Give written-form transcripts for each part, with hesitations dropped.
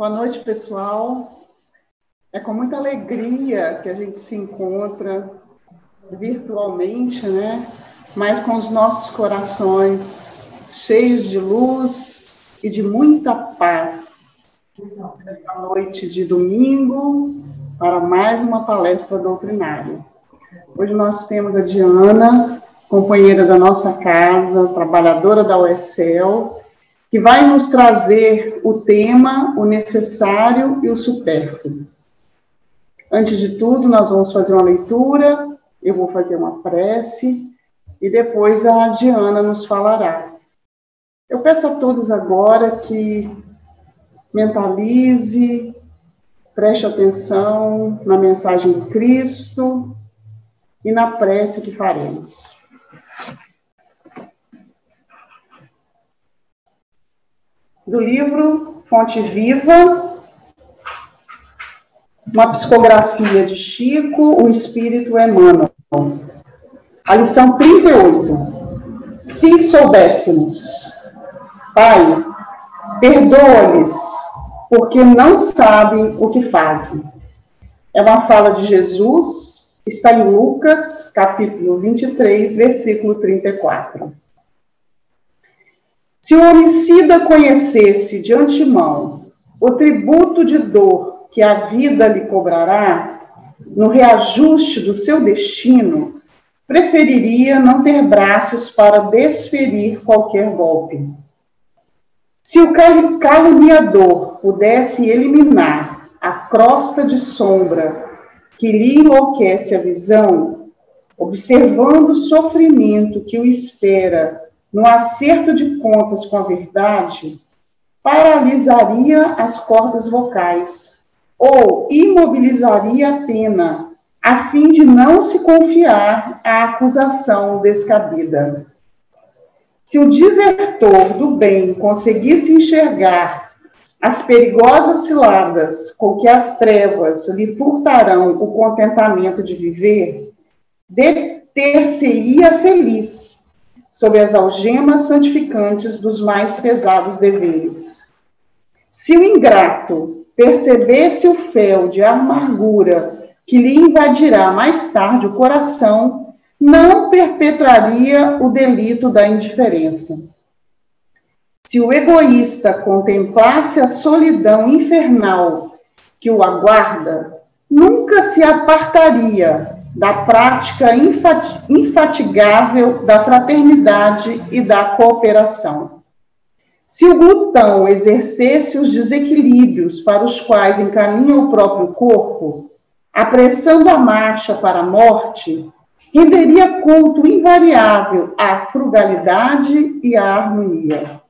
Boa noite, pessoal. É com muita alegria que a gente se encontra virtualmente, né? Mas com os nossos corações cheios de luz e de muita paz. Nesta noite de domingo, para mais uma palestra doutrinária. Hoje nós temos a Diana, companheira da nossa casa, trabalhadora da UESEL, que vai nos trazer o tema, o necessário e o supérfluo. Antes de tudo, nós vamos fazer uma leitura, eu vou fazer uma prece, e depois a Diana nos falará. Eu peço a todos agora que mentalize, preste atenção na mensagem de Cristo e na prece que faremos. Do livro Fonte Viva, uma psicografia de Chico, o Espírito Emmanuel. A lição 38. Se soubéssemos. Pai, perdoa-lhes, porque não sabem o que fazem. É uma fala de Jesus, está em Lucas, capítulo 23, versículo 34. Se o homicida conhecesse de antemão o tributo de dor que a vida lhe cobrará, no reajuste do seu destino, preferiria não ter braços para desferir qualquer golpe. Se o caluniador pudesse eliminar a crosta de sombra que lhe enlouquece a visão, observando o sofrimento que o espera no acerto de contas com a verdade, paralisaria as cordas vocais ou imobilizaria a pena, a fim de não se confiar à acusação descabida. Se o desertor do bem conseguisse enxergar as perigosas ciladas com que as trevas lhe furtarão o contentamento de viver, deter-se-ia feliz sob as algemas santificantes dos mais pesados deveres. Se o ingrato percebesse o fel de amargura que lhe invadirá mais tarde o coração, não perpetraria o delito da indiferença. Se o egoísta contemplasse a solidão infernal que o aguarda, nunca se apartaria da prática infatigável da fraternidade e da cooperação. Se o glutão exercesse os desequilíbrios para os quais encaminha o próprio corpo, apressando a marcha para a morte, renderia culto invariável à frugalidade e à harmonia.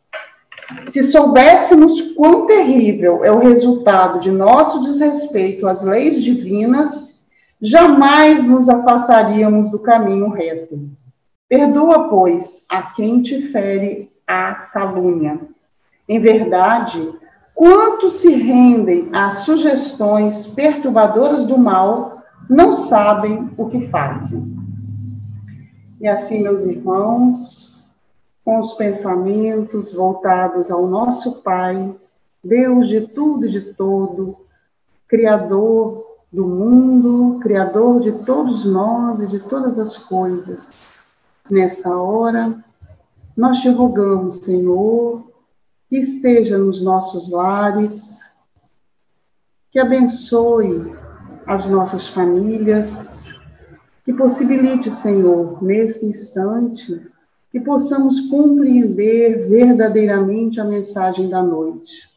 Se soubéssemos quão terrível é o resultado de nosso desrespeito às leis divinas, jamais nos afastaríamos do caminho reto. Perdoa, pois, a quem te fere a calúnia. Em verdade, quantos se rendem às sugestões perturbadoras do mal, não sabem o que fazem. E assim, meus irmãos, com os pensamentos voltados ao nosso Pai, Deus de tudo e de todo, Criador do mundo, Criador de todos nós e de todas as coisas. Nesta hora, nós te rogamos, Senhor, que esteja nos nossos lares, que abençoe as nossas famílias, que possibilite, Senhor, nesse instante, que possamos compreender verdadeiramente a mensagem da noite.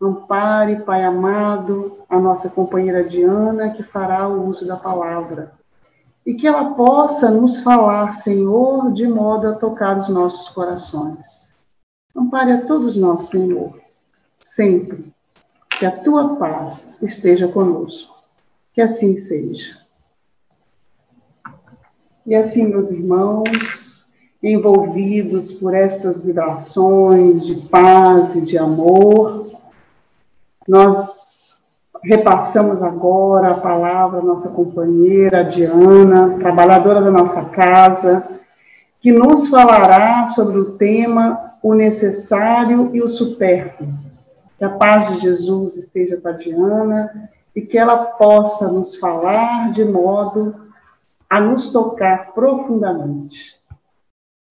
Ampare, Pai amado, a nossa companheira Diana, que fará o uso da palavra. E que ela possa nos falar, Senhor, de modo a tocar os nossos corações. Ampare a todos nós, Senhor, sempre. Que a tua paz esteja conosco. Que assim seja. E assim, meus irmãos, envolvidos por estas vibrações de paz e de amor, nós repassamos agora a palavra à nossa companheira, a Diana, trabalhadora da nossa casa, que nos falará sobre o tema o necessário e o supérfluo, Que a paz de Jesus esteja com a Diana e que ela possa nos falar de modo a nos tocar profundamente.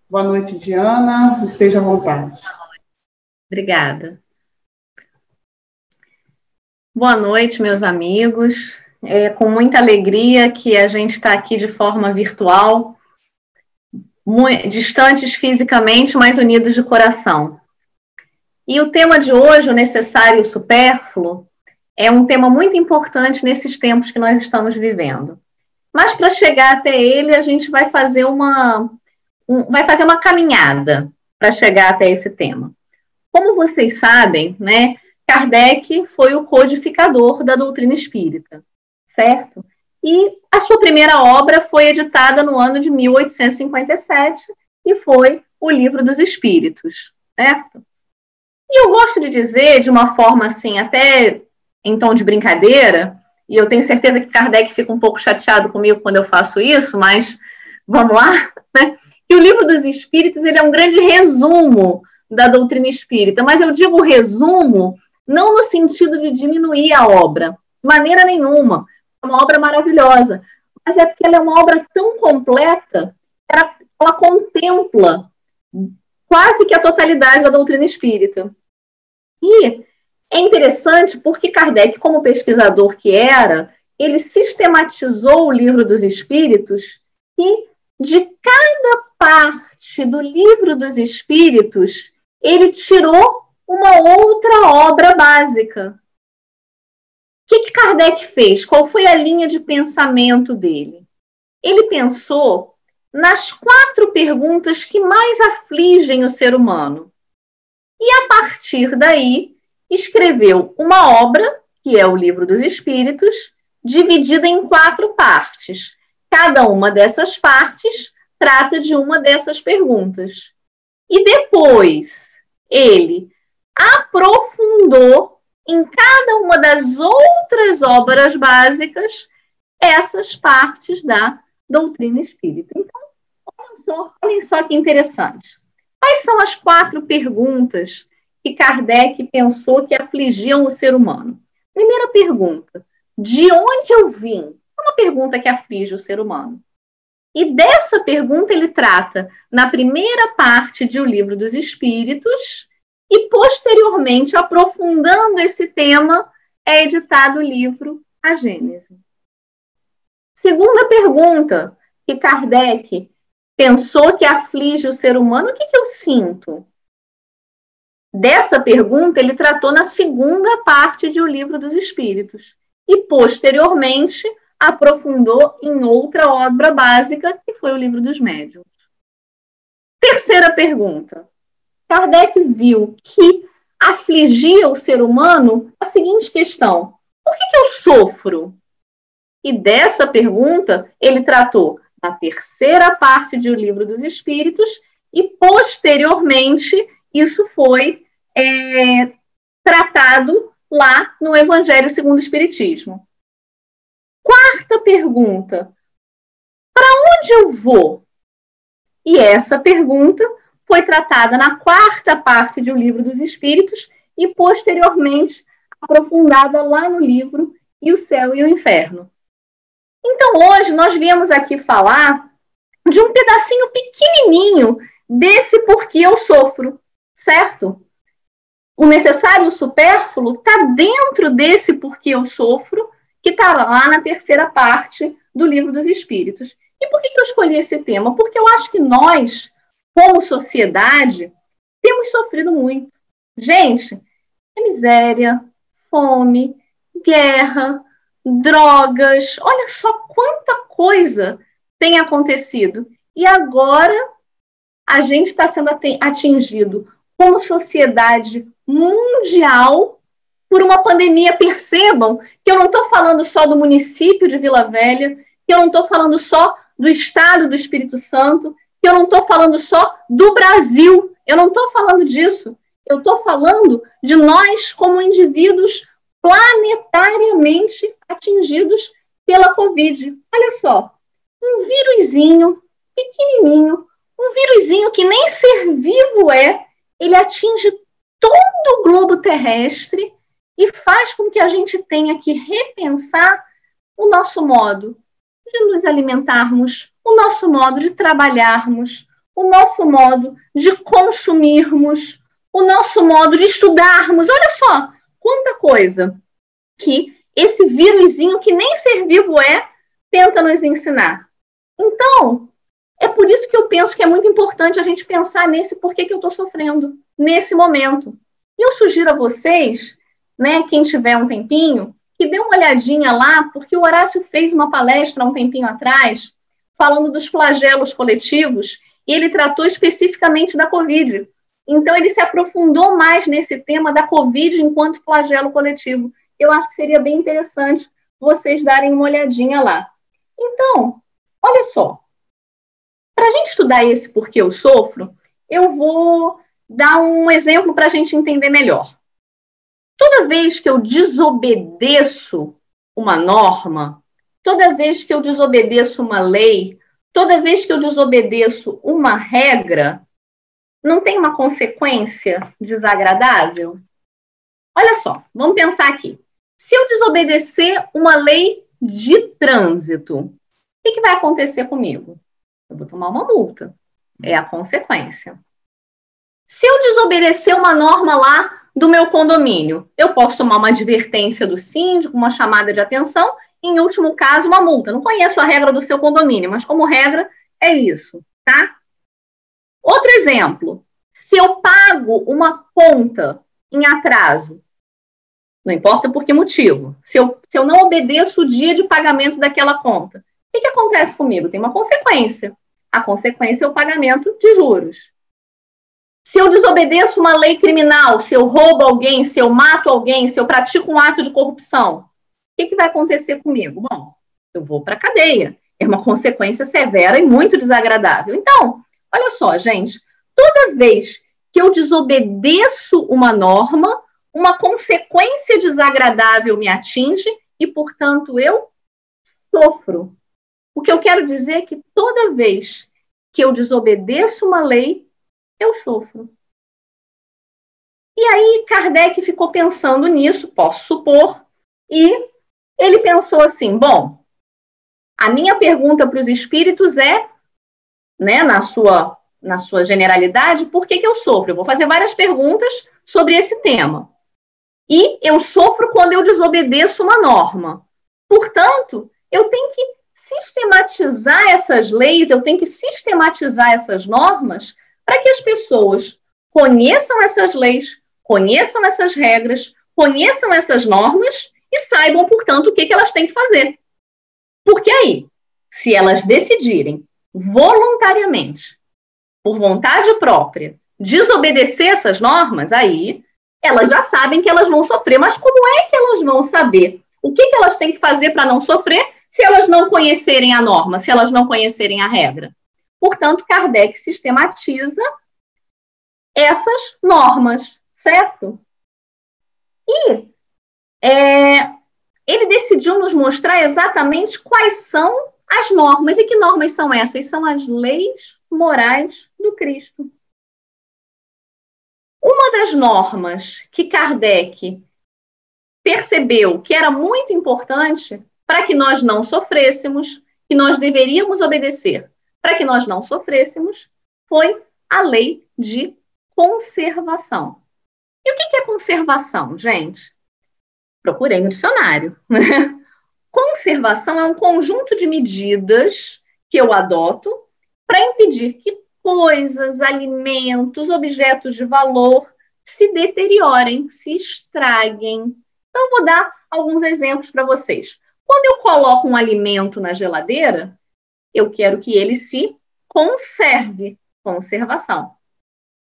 Boa noite, Diana. Esteja à vontade. Obrigada. Boa noite, meus amigos. É com muita alegria que a gente está aqui de forma virtual, distantes fisicamente, mas unidos de coração. E o tema de hoje, o necessário e o supérfluo, é um tema muito importante nesses tempos que nós estamos vivendo. Mas para chegar até ele, a gente vai fazer uma caminhada para chegar até esse tema. Como vocês sabem, né, Kardec foi o codificador da doutrina espírita, certo? E a sua primeira obra foi editada no ano de 1857 e foi o Livro dos Espíritos, certo? E eu gosto de dizer, de uma forma assim, até em tom de brincadeira, e eu tenho certeza que Kardec fica um pouco chateado comigo quando eu faço isso, mas vamos lá, né? Que o Livro dos Espíritos ele é um grande resumo da doutrina espírita, mas eu digo resumo não no sentido de diminuir a obra, de maneira nenhuma, é uma obra maravilhosa, mas é porque ela é uma obra tão completa, ela contempla quase que a totalidade da doutrina espírita. E é interessante porque Kardec, como pesquisador que era, ele sistematizou o Livro dos Espíritos e de cada parte do Livro dos Espíritos ele tirou uma outra obra básica. O que Kardec fez? Qual foi a linha de pensamento dele? Ele pensou nas 4 perguntas que mais afligem o ser humano. E, a partir daí, escreveu uma obra, que é o Livro dos Espíritos, dividida em 4 partes. Cada uma dessas partes trata de uma dessas perguntas. E depois, ele aprofundou em cada uma das outras obras básicas essas partes da doutrina espírita. Então, olhem só que interessante. Quais são as 4 perguntas que Kardec pensou que afligiam o ser humano? Primeira pergunta, de onde eu vim? É uma pergunta que aflige o ser humano. E dessa pergunta ele trata na primeira parte de O Livro dos Espíritos e, posteriormente, aprofundando esse tema, é editado o livro A Gênese. Segunda pergunta que Kardec pensou que aflige o ser humano, o que eu sinto? Dessa pergunta ele tratou na segunda parte de O Livro dos Espíritos e, posteriormente, aprofundou em outra obra básica, que foi o Livro dos Médiuns. Terceira pergunta. Kardec viu que afligia o ser humano a seguinte questão: por que eu sofro? E dessa pergunta ele tratou na terceira parte de O Livro dos Espíritos e, posteriormente, isso foi tratado lá no Evangelho segundo o Espiritismo. Quarta pergunta: para onde eu vou? E essa pergunta foi tratada na quarta parte de O Livro dos Espíritos e, posteriormente, aprofundada lá no livro E o Céu e o Inferno. Então, hoje, nós viemos aqui falar de um pedacinho pequenininho desse porquê eu sofro, certo? O necessário e o supérfluo está dentro desse porquê eu sofro, que está lá na terceira parte do Livro dos Espíritos. E por que eu escolhi esse tema? Porque eu acho que nós, como sociedade, temos sofrido muito. Gente, miséria, fome, guerra, drogas, olha só quanta coisa tem acontecido. E agora a gente está sendo atingido como sociedade mundial por uma pandemia. Percebam que eu não estou falando só do município de Vila Velha, que eu não estou falando só do estado do Espírito Santo, que eu não estou falando só do Brasil, eu não estou falando disso. Eu estou falando de nós como indivíduos planetariamente atingidos pela Covid. Olha só, um vírusinho pequenininho, um vírusinho que nem ser vivo é, ele atinge todo o globo terrestre e faz com que a gente tenha que repensar o nosso modo de nos alimentarmos, o nosso modo de trabalharmos, o nosso modo de consumirmos, o nosso modo de estudarmos. Olha só, quanta coisa que esse vírusinho que nem ser vivo tenta nos ensinar. Então, é por isso que eu penso que é muito importante a gente pensar nesse porquê que eu estou sofrendo, nesse momento. E eu sugiro a vocês, né, quem tiver um tempinho, que dê uma olhadinha lá, porque o Horácio fez uma palestra há um tempinho atrás, falando dos flagelos coletivos, e ele tratou especificamente da Covid. Então, ele se aprofundou mais nesse tema da Covid enquanto flagelo coletivo. Eu acho que seria bem interessante vocês darem uma olhadinha lá. Então, olha só. Para a gente estudar esse porquê eu sofro, eu vou dar um exemplo para a gente entender melhor. Toda vez que eu desobedeço uma norma, toda vez que eu desobedeço uma lei, toda vez que eu desobedeço uma regra, não tem uma consequência desagradável? Olha só, vamos pensar aqui. Se eu desobedecer uma lei de trânsito, o que vai acontecer comigo? Eu vou tomar uma multa. É a consequência. Se eu desobedecer uma norma lá do meu condomínio, eu posso tomar uma advertência do síndico, uma chamada de atenção, e, em último caso, uma multa. Não conheço a regra do seu condomínio, mas como regra é isso, tá? Outro exemplo. Se eu pago uma conta em atraso, não importa por que motivo, se eu não obedeço o dia de pagamento daquela conta, o que acontece comigo? Tem uma consequência. A consequência é o pagamento de juros. Se eu desobedeço uma lei criminal, se eu roubo alguém, se eu mato alguém, se eu pratico um ato de corrupção, o que vai acontecer comigo? Bom, eu vou para a cadeia. É uma consequência severa e muito desagradável. Então, olha só, gente, toda vez que eu desobedeço uma norma, uma consequência desagradável me atinge e, portanto, eu sofro. O que eu quero dizer é que toda vez que eu desobedeço uma lei, eu sofro. E aí Kardec ficou pensando nisso, posso supor, e ele pensou assim, bom, a minha pergunta para os espíritos é, né, na sua generalidade, por que eu sofro? Eu vou fazer várias perguntas sobre esse tema. E eu sofro quando eu desobedeço uma norma. Portanto, eu tenho que sistematizar essas leis, eu tenho que sistematizar essas normas para que as pessoas conheçam essas leis, conheçam essas regras, conheçam essas normas e saibam, portanto, o que elas têm que fazer. Porque aí, se elas decidirem voluntariamente, por vontade própria, desobedecer essas normas, aí elas já sabem que elas vão sofrer. Mas como é que elas vão saber o que elas têm que fazer para não sofrer se elas não conhecerem a norma, se elas não conhecerem a regra? Portanto, Kardec sistematiza essas normas, certo? E ele decidiu nos mostrar exatamente quais são as normas. E que normas são essas? São as leis morais do Cristo. Uma das normas que Kardec percebeu que era muito importante para que nós não sofrêssemos, que nós deveríamos obedecer, para que nós não sofrêssemos, foi a lei de conservação. E o que é conservação, gente? Procurei no dicionário. Conservação é um conjunto de medidas que eu adoto para impedir que coisas, alimentos, objetos de valor se deteriorem, se estraguem. Então, eu vou dar alguns exemplos para vocês. Quando eu coloco um alimento na geladeira, eu quero que ele se conserve. Conservação.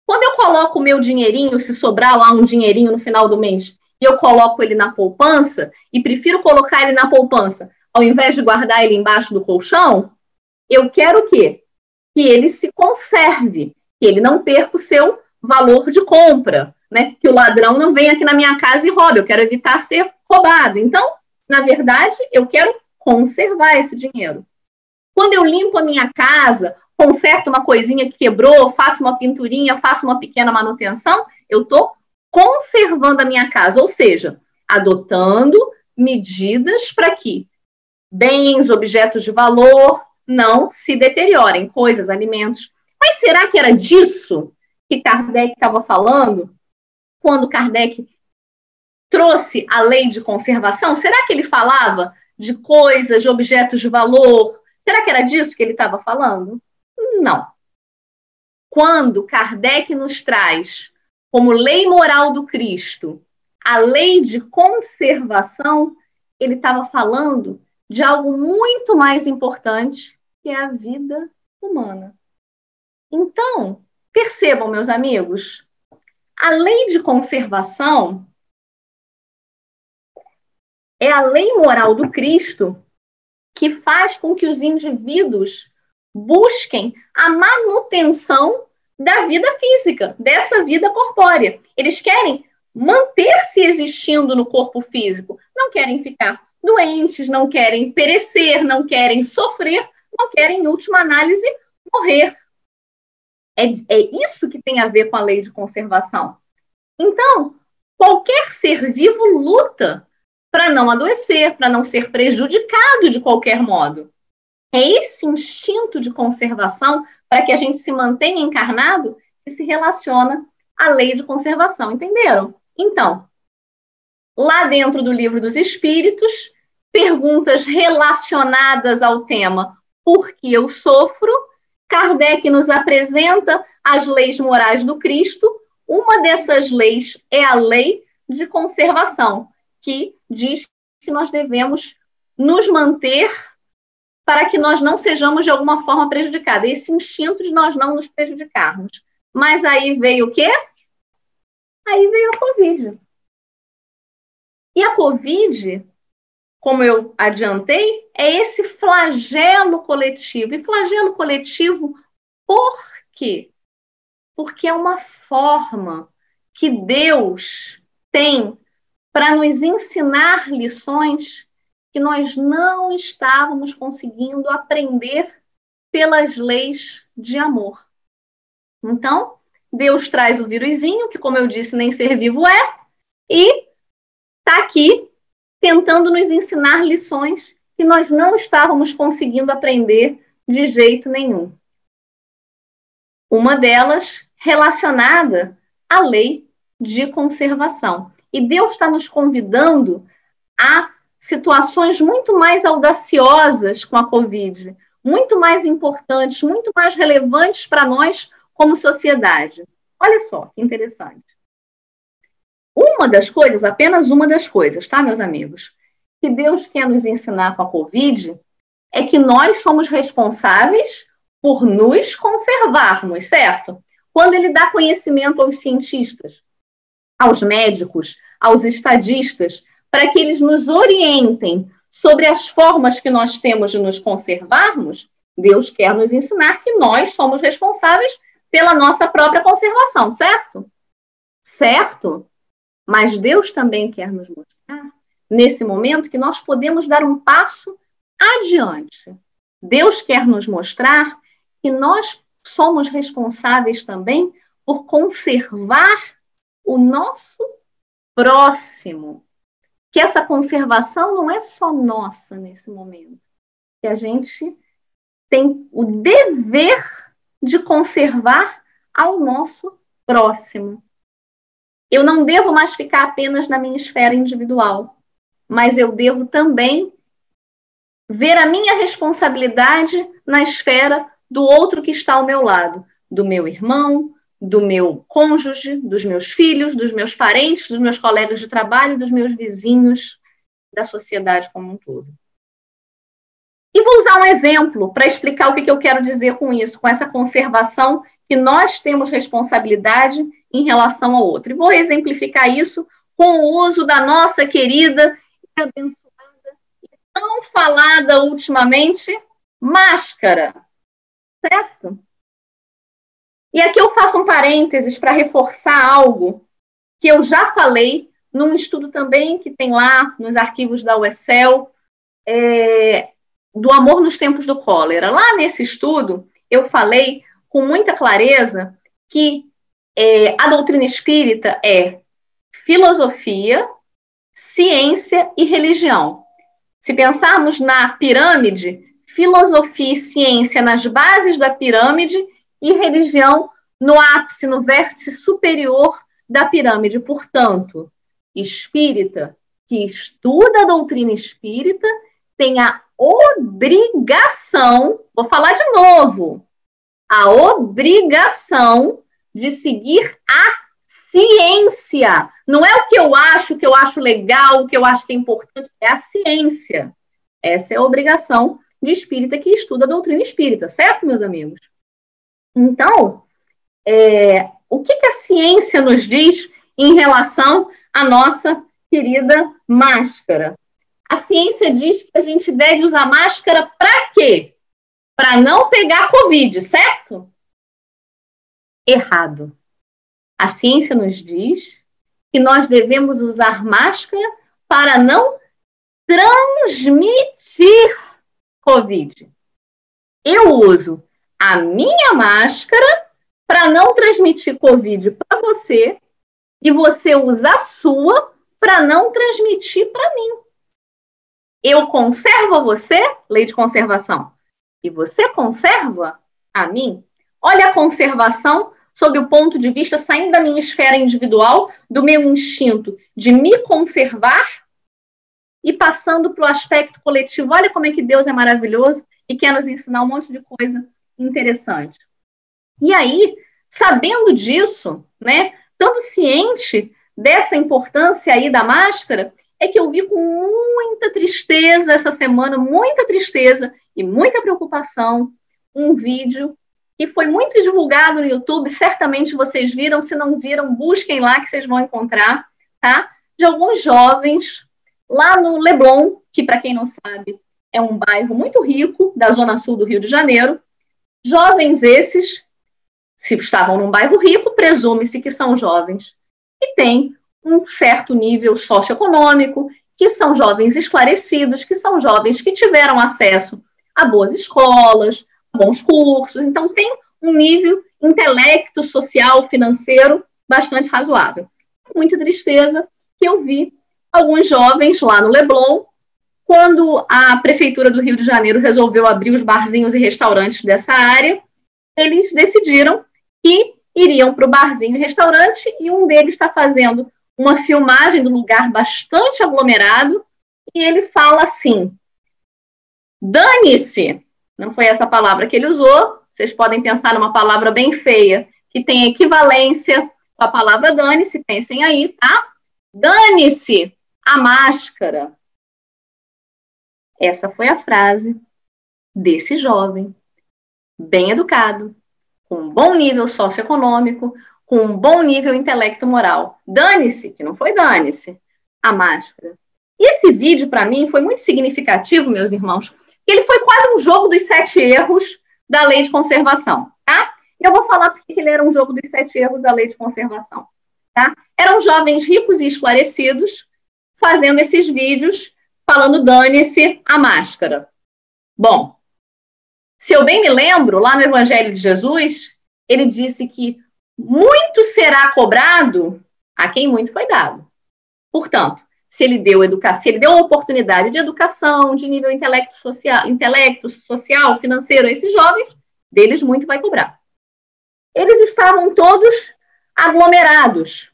Quando eu coloco o meu dinheirinho, se sobrar lá um dinheirinho no final do mês, e eu coloco ele na poupança, e prefiro colocar ele na poupança, ao invés de guardar ele embaixo do colchão, eu quero o quê? Que ele se conserve, que ele não perca o seu valor de compra, né? Que o ladrão não venha aqui na minha casa e roube, eu quero evitar ser roubado. Então, na verdade, eu quero conservar esse dinheiro. Quando eu limpo a minha casa, conserto uma coisinha que quebrou, faço uma pinturinha, faço uma pequena manutenção, eu estou conservando a minha casa, ou seja, adotando medidas para que bens, objetos de valor não se deteriorem, coisas, alimentos. Mas será que era disso que Kardec estava falando quando Kardec trouxe a lei de conservação? Será que ele falava de coisas, de objetos de valor? Será que era disso que ele estava falando? Não. Quando Kardec nos traz como lei moral do Cristo a lei de conservação, ele estava falando de algo muito mais importante, que é a vida humana. Então, percebam, meus amigos, a lei de conservação é a lei moral do Cristo que faz com que os indivíduos busquem a manutenção da vida física, dessa vida corpórea. Eles querem manter-se existindo no corpo físico, não querem ficar doentes, não querem perecer, não querem sofrer, não querem, em última análise, morrer. É isso que tem a ver com a lei de conservação. Então, qualquer ser vivo luta para não adoecer, para não ser prejudicado de qualquer modo. É esse instinto de conservação, para que a gente se mantenha encarnado, que se relaciona à lei de conservação, entenderam? Então, lá dentro do Livro dos Espíritos, perguntas relacionadas ao tema por que eu sofro, Kardec nos apresenta as leis morais do Cristo. Uma dessas leis é a lei de conservação, que diz que nós devemos nos manter para que nós não sejamos de alguma forma prejudicados. Esse instinto de nós não nos prejudicarmos. Mas aí veio o quê? Aí veio a Covid. E a Covid, como eu adiantei, é esse flagelo coletivo. E flagelo coletivo por quê? Porque é uma forma que Deus tem para nos ensinar lições que nós não estávamos conseguindo aprender pelas leis de amor. Então, Deus traz o vírusinho, que, como eu disse, nem ser vivo é, e está aqui tentando nos ensinar lições que nós não estávamos conseguindo aprender de jeito nenhum. Uma delas relacionada à lei de conservação. E Deus está nos convidando a situações muito mais audaciosas com a Covid, muito mais importantes, muito mais relevantes para nós como sociedade. Olha só, que interessante. Uma das coisas, apenas uma das coisas, tá, meus amigos, que Deus quer nos ensinar com a Covid é que nós somos responsáveis por nos conservarmos, certo? Quando ele dá conhecimento aos cientistas, aos médicos, aos estadistas, para que eles nos orientem sobre as formas que nós temos de nos conservarmos, Deus quer nos ensinar que nós somos responsáveis pela nossa própria conservação, certo? Certo? Mas Deus também quer nos mostrar, nesse momento, que nós podemos dar um passo adiante. Deus quer nos mostrar que nós somos responsáveis também por conservar o nosso próximo. Que essa conservação não é só nossa nesse momento. Que a gente tem o dever de conservar ao nosso próximo. Eu não devo mais ficar apenas na minha esfera individual, mas eu devo também ver a minha responsabilidade na esfera do outro que está ao meu lado, do meu irmão, do meu cônjuge, dos meus filhos, dos meus parentes, dos meus colegas de trabalho, dos meus vizinhos, da sociedade como um todo. E vou usar um exemplo para explicar o que eu quero dizer com isso, com essa conservação que nós temos responsabilidade em relação ao outro. E vou exemplificar isso com o uso da nossa querida e abençoada e tão falada ultimamente, máscara. Certo? E aqui eu faço um parênteses para reforçar algo que eu já falei num estudo também que tem lá nos arquivos da UESL, do amor nos tempos do cólera. Lá nesse estudo, eu falei com muita clareza que a doutrina espírita é filosofia, ciência e religião. Se pensarmos na pirâmide, filosofia e ciência nas bases da pirâmide e religião no ápice, no vértice superior da pirâmide. Portanto, espírita que estuda a doutrina espírita tem a obrigação, vou falar de novo, a obrigação de seguir a ciência. Não é o que eu acho legal, o que eu acho que é importante, é a ciência. Essa é a obrigação de espírita que estuda a doutrina espírita, certo, meus amigos? Então, o que a ciência nos diz em relação à nossa querida máscara? A ciência diz que a gente deve usar máscara para quê? Para não pegar Covid, certo? Errado. A ciência nos diz que nós devemos usar máscara para não transmitir Covid. Eu uso a minha máscara para não transmitir Covid para você e você usa a sua para não transmitir para mim. Eu conservo a você, lei de conservação, e você conserva a mim. Olha a conservação sob o ponto de vista, saindo da minha esfera individual, do meu instinto de me conservar e passando para o aspecto coletivo. Olha como é que Deus é maravilhoso e quer nos ensinar um monte de coisa interessante. E aí, sabendo disso, né, estando ciente dessa importância aí da máscara, é que eu vi com muita tristeza essa semana, muita tristeza e muita preocupação, um vídeo que foi muito divulgado no YouTube, certamente vocês viram, se não viram, busquem lá que vocês vão encontrar, tá? De alguns jovens lá no Leblon, que para quem não sabe, é um bairro muito rico da zona sul do Rio de Janeiro. Jovens esses, se estavam num bairro rico, presume-se que são jovens que têm um certo nível socioeconômico, que são jovens esclarecidos, que são jovens que tiveram acesso a boas escolas, a bons cursos, então tem um nível intelecto, social, financeiro bastante razoável. Muita tristeza que eu vi alguns jovens lá no Leblon, quando a Prefeitura do Rio de Janeiro resolveu abrir os barzinhos e restaurantes dessa área, eles decidiram que iriam para o barzinho e restaurante, e um deles está fazendo uma filmagem do lugar bastante aglomerado, e ele fala assim: dane-se, não foi essa palavra que ele usou, vocês podem pensar numa palavra bem feia, que tem equivalência com a palavra dane-se, pensem aí, tá? Dane-se a máscara. Essa foi a frase desse jovem, bem educado, com um bom nível socioeconômico, com um bom nível intelecto-moral. Dane-se, que não foi dane-se, a máscara. E esse vídeo, para mim, foi muito significativo, meus irmãos, porque ele foi quase um jogo dos 7 erros da lei de conservação, tá? E eu vou falar porque ele era um jogo dos 7 erros da lei de conservação, tá? Eram jovens ricos e esclarecidos fazendo esses vídeos falando dane-se a máscara. Bom, se eu bem me lembro, lá no Evangelho de Jesus, ele disse que muito será cobrado a quem muito foi dado. Portanto, se ele deu oportunidade de educação, de nível intelecto social, financeiro a esses jovens, deles muito vai cobrar. Eles estavam todos aglomerados,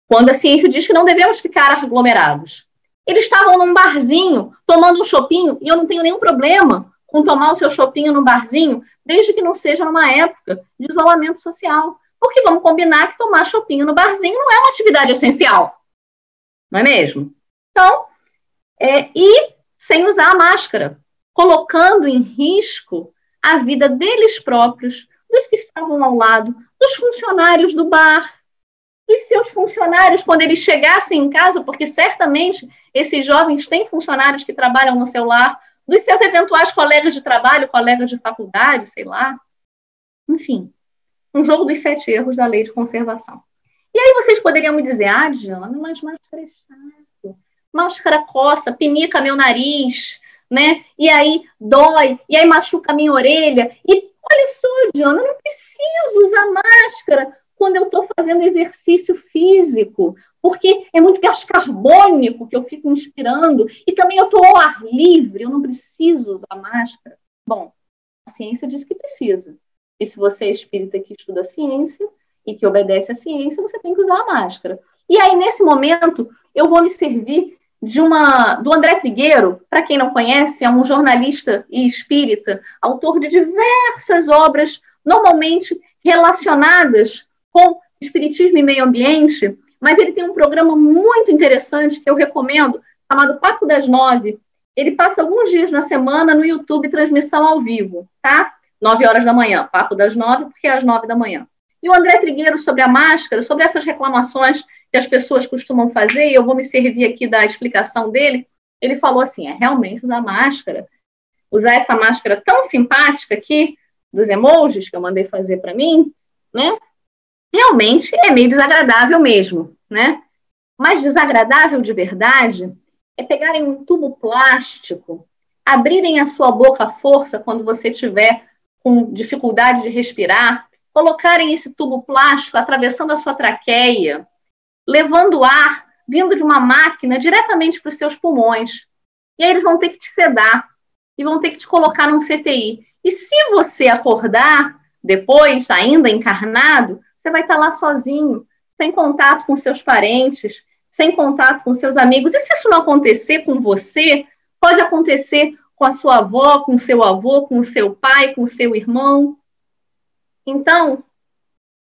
quando a ciência diz que não devemos ficar aglomerados. Eles estavam num barzinho, tomando um chopinho, e eu não tenho nenhum problema com tomar o seu chopinho no barzinho, desde que não seja numa época de isolamento social. Porque vamos combinar que tomar chopinho no barzinho não é uma atividade essencial. Não é mesmo? Então, e sem usar a máscara, colocando em risco a vida deles próprios, dos que estavam ao lado, dos funcionários do bar, dos seus funcionários quando eles chegassem em casa, porque certamente esses jovens têm funcionários que trabalham no seu lar, dos seus eventuais colegas de trabalho, colegas de faculdade, sei lá. Enfim, um jogo dos 7 erros da lei de conservação. E aí vocês poderiam me dizer, Diana, mas máscara é chato, máscara coça, pinica meu nariz, né? E aí dói, e aí machuca a minha orelha. E olha só, Diana, eu não preciso usar máscara quando eu estou fazendo exercício físico, porque é muito gás carbônico que eu fico inspirando, e também eu estou ao ar livre, eu não preciso usar máscara. Bom, a ciência diz que precisa. E se você é espírita que estuda a ciência e que obedece à ciência, você tem que usar a máscara. E aí, nesse momento, eu vou me servir do André Trigueiro. Para quem não conhece, é um jornalista e espírita, autor de diversas obras, normalmente relacionadas com espiritismo e meio ambiente, mas ele tem um programa muito interessante que eu recomendo, chamado Papo das 9. Ele passa alguns dias na semana no YouTube, transmissão ao vivo, tá? 9 horas da manhã, Papo das 9, porque é às 9 da manhã. E o André Trigueiro, sobre a máscara, sobre essas reclamações que as pessoas costumam fazer, e eu vou me servir aqui da explicação dele, ele falou assim, realmente usar máscara, usar essa máscara tão simpática aqui, dos emojis que eu mandei fazer para mim, né? Realmente é meio desagradável mesmo, né? Mas desagradável de verdade é pegarem um tubo plástico, abrirem a sua boca à força quando você tiver com dificuldade de respirar, colocarem esse tubo plástico atravessando a sua traqueia, levando ar vindo de uma máquina diretamente para os seus pulmões. E aí eles vão ter que te sedar e vão ter que te colocar num CTI. E se você acordar depois, ainda encarnado, você vai estar lá sozinho, sem contato com seus parentes, sem contato com seus amigos. E se isso não acontecer com você, pode acontecer com a sua avó, com o seu avô, com o seu pai, com o seu irmão. Então,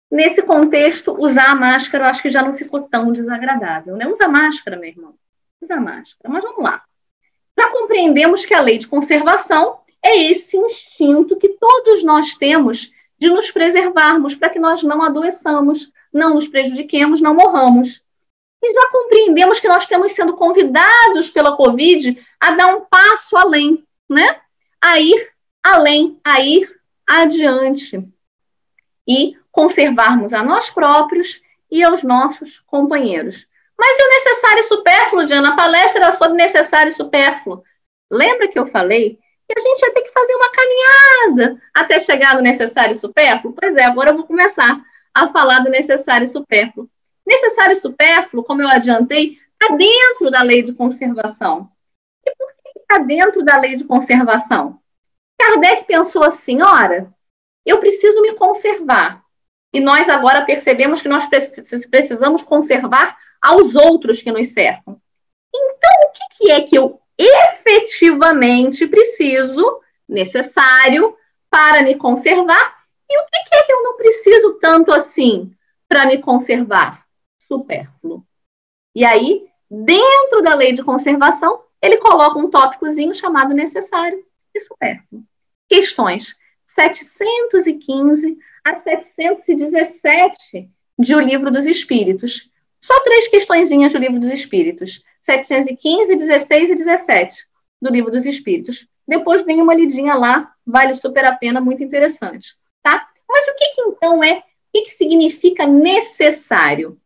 nesse contexto, usar a máscara, eu acho que já não ficou tão desagradável, né? Usa máscara, meu irmão. Usa máscara. Mas vamos lá. Já compreendemos que a lei de conservação é esse instinto que todos nós temos de nos preservarmos para que nós não adoeçamos, não nos prejudiquemos, não morramos. E já compreendemos que nós estamos sendo convidados pela Covid a dar um passo além, né? A ir além, a ir adiante. E conservarmos a nós próprios e aos nossos companheiros. Mas e o necessário e supérfluo, Diana? A palestra era sobre necessário e supérfluo. Lembra que eu falei que a gente ia ter que fazer uma caminhada até chegar no necessário e supérfluo? Pois é, agora eu vou começar a falar do necessário e supérfluo. Necessário e supérfluo, como eu adiantei, está dentro da lei de conservação. E por que está dentro da lei de conservação? Kardec pensou assim, ora, eu preciso me conservar. E nós agora percebemos que nós precisamos conservar aos outros que nos cercam. Então, o que é que eu efetivamente preciso, necessário, para me conservar? E o que é que eu não preciso tanto assim para me conservar? Supérfluo. E aí, dentro da lei de conservação, ele coloca um tópicozinho chamado necessário e supérfluo. Questões 715 a 717 de O Livro dos Espíritos. Só 3 questõezinhas do Livro dos Espíritos. 715, 16 e 17 do Livro dos Espíritos. Depois dê uma lidinha lá, vale super a pena, muito interessante. Tá? Mas o que então é, o que significa necessário?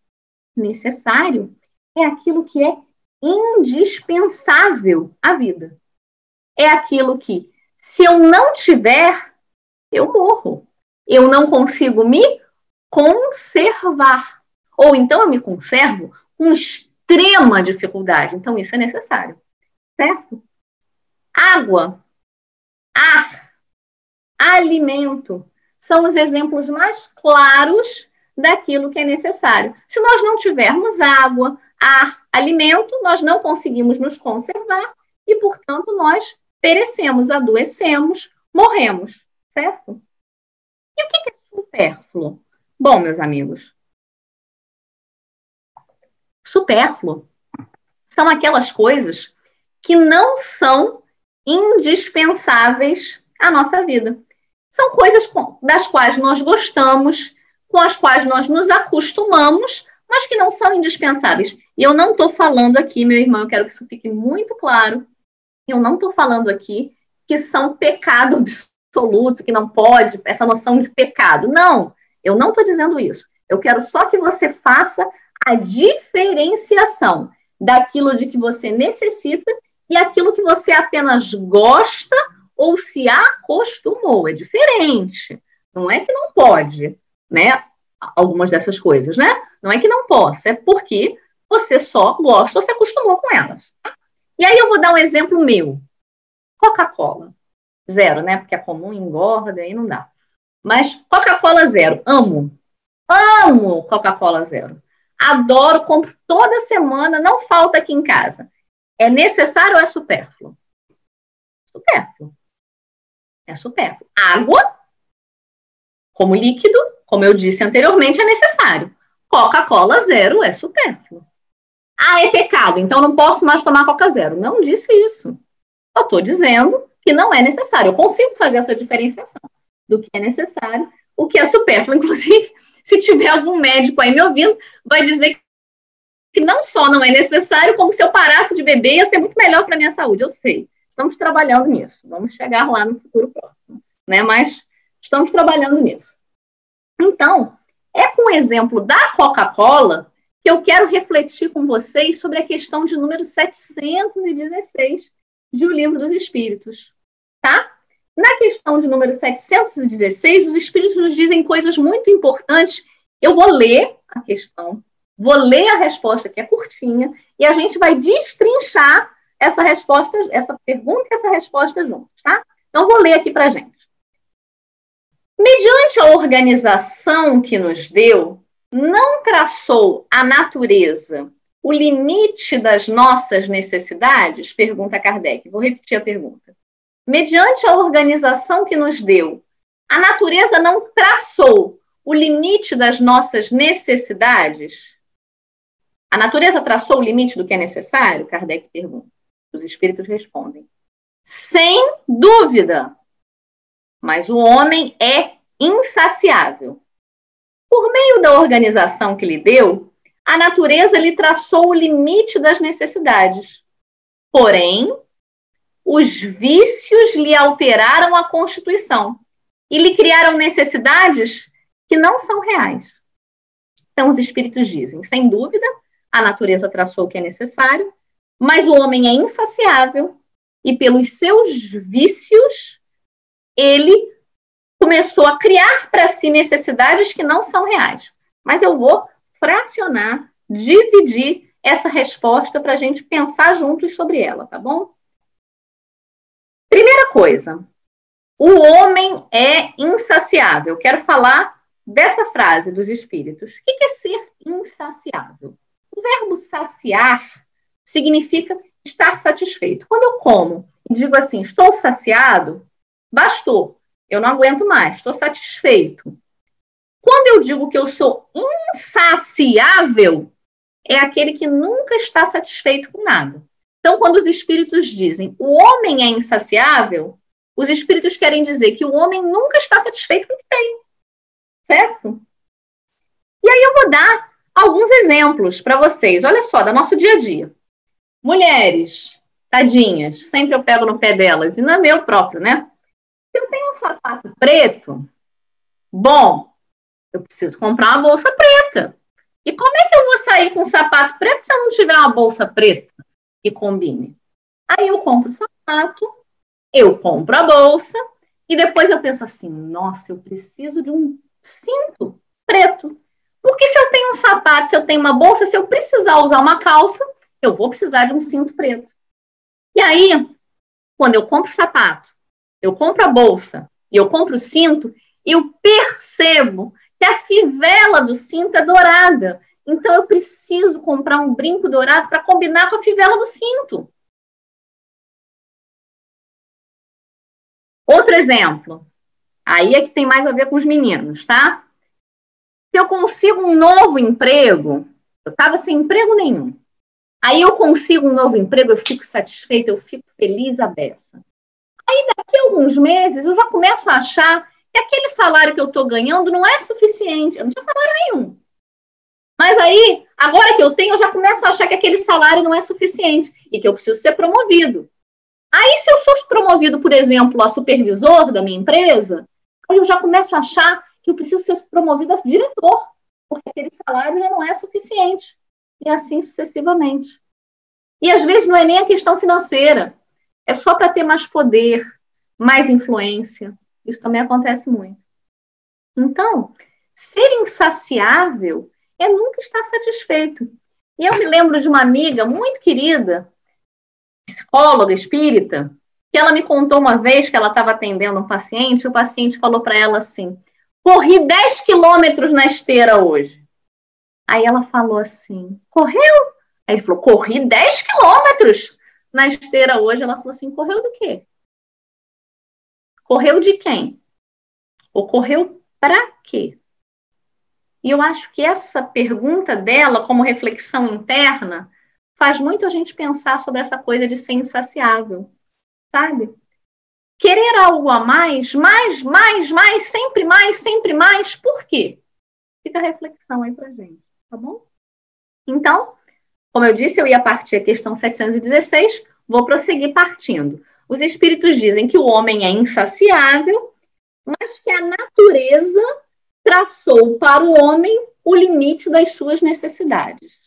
Necessário é aquilo que é indispensável à vida. É aquilo que, se eu não tiver, eu morro. Eu não consigo me conservar. Ou então eu me conservo com extrema dificuldade. Então isso é necessário. Certo? Água, ar, alimento são os exemplos mais claros daquilo que é necessário. Se nós não tivermos água, ar, alimento, nós não conseguimos nos conservar e, portanto, nós perecemos, adoecemos, morremos. Certo? E o que é supérfluo? Bom, meus amigos, supérfluo são aquelas coisas que não são indispensáveis à nossa vida. São coisas das quais nós gostamos, com as quais nós nos acostumamos, mas que não são indispensáveis. E eu não estou falando aqui, meu irmão, eu quero que isso fique muito claro, eu não estou falando aqui que são pecado absoluto, que não pode, essa noção de pecado. Não, eu não estou dizendo isso. Eu quero só que você faça a diferenciação daquilo de que você necessita e aquilo que você apenas gosta ou se acostumou. É diferente. Não é que não pode, né? algumas dessas coisas, né? Não é que não possa, é porque você só gosta ou se acostumou com elas. E aí eu vou dar um exemplo meu. Coca-Cola. Zero, né? Porque é comum, engorda, aí não dá. Mas Coca-Cola zero. Amo. Amo Coca-Cola zero. Adoro, compro toda semana, não falta aqui em casa. É necessário ou é supérfluo? Supérfluo. É supérfluo. Água, como líquido, como eu disse anteriormente, é necessário. Coca-Cola zero é supérfluo. Ah, é pecado, então não posso mais tomar Coca zero. Não disse isso. Eu estou dizendo que não é necessário. Eu consigo fazer essa diferenciação do que é necessário, o que é supérfluo. Inclusive, se tiver algum médico aí me ouvindo, vai dizer que não só não é necessário, como se eu parasse de beber ia ser muito melhor para a minha saúde. Eu sei. Estamos trabalhando nisso. Vamos chegar lá no futuro próximo, né? Mas estamos trabalhando nisso. Então, é com o exemplo da Coca-Cola que eu quero refletir com vocês sobre a questão de número 716 de O Livro dos Espíritos, tá? Na questão de número 716, os Espíritos nos dizem coisas muito importantes. Eu vou ler a questão, vou ler a resposta, que é curtinha, e a gente vai destrinchar essa resposta, essa pergunta e essa resposta juntos, tá? Então, vou ler aqui pra gente. Mediante a organização que nos deu, não traçou a natureza o limite das nossas necessidades? Pergunta Kardec. Vou repetir a pergunta. Mediante a organização que nos deu, a natureza não traçou o limite das nossas necessidades? A natureza traçou o limite do que é necessário? Kardec pergunta. Os espíritos respondem. Sem dúvida. Mas o homem é insaciável. Por meio da organização que lhe deu, a natureza lhe traçou o limite das necessidades. Porém, os vícios lhe alteraram a constituição e lhe criaram necessidades que não são reais. Então, os espíritos dizem, sem dúvida, a natureza traçou o que é necessário, mas o homem é insaciável e, pelos seus vícios, ele começou a criar para si necessidades que não são reais. Mas eu vou fracionar, dividir essa resposta para a gente pensar juntos sobre ela, tá bom? Primeira coisa, o homem é insaciável. Quero falar dessa frase dos espíritos. O que é ser insaciável? O verbo saciar significa estar satisfeito. Quando eu como e digo assim, estou saciado, bastou. Eu não aguento mais, estou satisfeito. Quando eu digo que eu sou insaciável, é aquele que nunca está satisfeito com nada. Então, quando os espíritos dizem o homem é insaciável, os espíritos querem dizer que o homem nunca está satisfeito com o que tem. Certo? E aí eu vou dar alguns exemplos para vocês. Olha só, do nosso dia a dia. Mulheres, tadinhas, sempre eu pego no pé delas, e não é meu próprio, né? Se eu tenho um sapato preto, bom, eu preciso comprar uma bolsa preta. E como é que eu vou sair com um sapato preto se eu não tiver uma bolsa preta que combine? Aí eu compro o sapato, eu compro a bolsa, e depois eu penso assim, nossa, eu preciso de um cinto preto. Porque se eu tenho um sapato, se eu tenho uma bolsa, se eu precisar usar uma calça, eu vou precisar de um cinto preto. E aí, quando eu compro o sapato, eu compro a bolsa e eu compro o cinto, eu percebo que a fivela do cinto é dourada. Então, eu preciso comprar um brinco dourado para combinar com a fivela do cinto. Outro exemplo. Aí é que tem mais a ver com os meninos, tá? Se eu consigo um novo emprego, eu estava sem emprego nenhum. Aí eu consigo um novo emprego, eu fico satisfeita, eu fico feliz a beça. Aí daqui a alguns meses eu já começo a achar que aquele salário que eu estou ganhando não é suficiente. Eu não tinha salário nenhum. Mas aí, agora que eu tenho, eu já começo a achar que aquele salário não é suficiente e que eu preciso ser promovido. Aí, se eu sou promovido, por exemplo, a supervisor da minha empresa, aí eu já começo a achar que eu preciso ser promovido a diretor, porque aquele salário já não é suficiente. E assim sucessivamente. E às vezes não é nem a questão financeira. É só para ter mais poder, mais influência. Isso também acontece muito. Então, Ser insaciável é nunca estar satisfeito. E eu me lembro de uma amiga muito querida, psicóloga espírita, que ela me contou uma vez que ela estava atendendo um paciente, e o paciente falou para ela assim: corri 10 quilômetros na esteira hoje. Aí ela falou assim: correu? Aí ele falou: corri 10 quilômetros na esteira hoje. Ela falou assim: correu do quê? Correu de quem? Ou correu para quê? E eu acho que essa pergunta dela, como reflexão interna, faz muito a gente pensar sobre essa coisa de ser insaciável, sabe? Querer algo a mais, sempre mais, por quê? Fica a reflexão aí pra gente, tá bom? Então, como eu disse, eu ia partir a questão 716, vou prosseguir partindo. Os espíritos dizem que o homem é insaciável, mas que a natureza traçou para o homem o limite das suas necessidades.